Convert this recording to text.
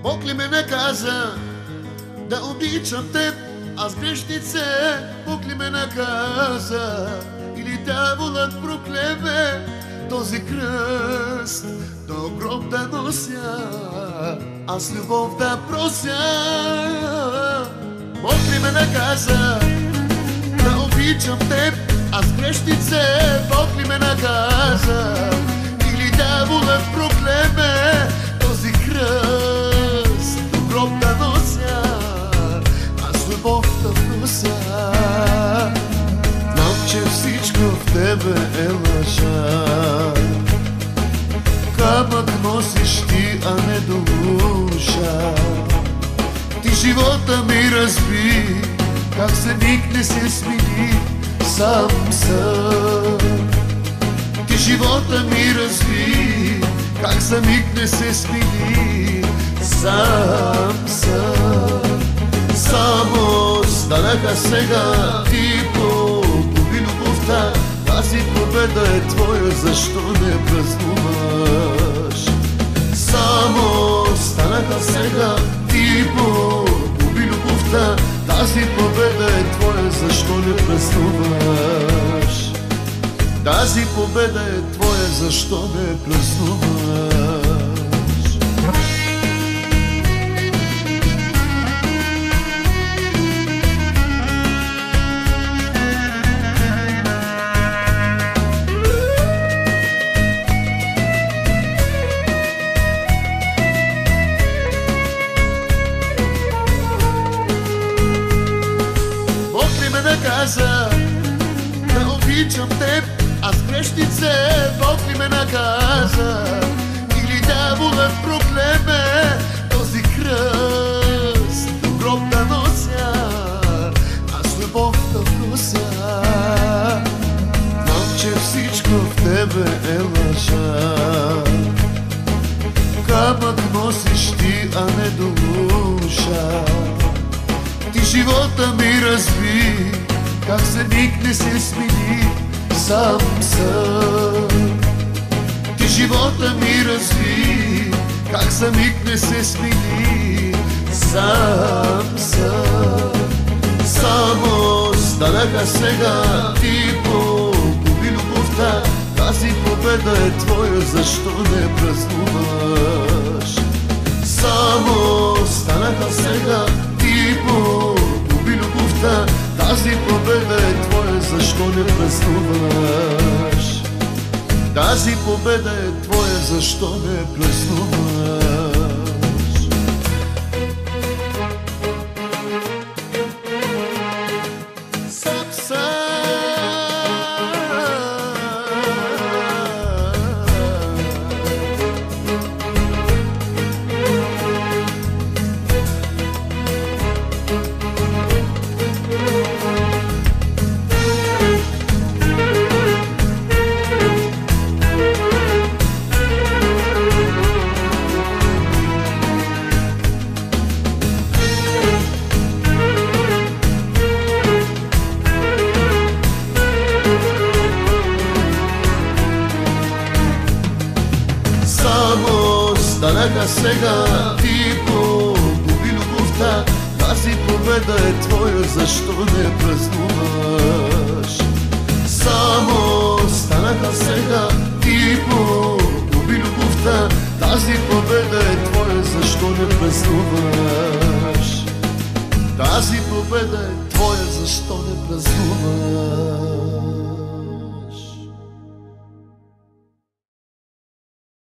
Бог ли ме наказа да обичам теб, аз грешнице? Бог ли ме наказа или дяволът проклеме този кръст до гроб да нося, аз любов да прося? Бог ли ме наказа да обичам теб, аз грешнице? Бог ли ме наказа или дяволът проклеме този кръст до гроб да нося, аз любов да прося? Знам, че всичко в тебе е лъжа, камък носиш ти, а не душа. Ти живота ми разби, как за миг не се смени, сам съм. Ти живота ми разби, как за миг не се смени, сам съм. Само станаха сега и погуби любовта. Тази победа е твоя, защо не празнуваш? Само станаха сега и погуби любовта. Тази победа е твоя, защо не празнуваш? Тази победа е твоя, защо не празнуваш? Наказа да обичам теб, аз грешнице? Бог ли ме наказа или дяволът проклеме този кръст до гроб да нося, аз любов да прося? Знам, че всичко в тебе е лъжа, камък носиш ти, а не душа. Ти живота ми разби, как за миг не се смени, сам съм. Ти живота ми разби, как за миг не се смени, сам съм. Само станаха сега и погуби любовта. Тази победа е твоя, защо не празнуваш? Само станаха сега и погуби любовта. Тази победа е твоя, защо не празнуваш? Тази победа е твоя, защо не празнуваш? Станаха сега и погуби любовта. Тази победа е твоя, защо не празнуваш? Само станаха сега и погуби любовта. Тази победа е твоя, защо не празнуваш? Тази победа е твоя, защо не празнуваш?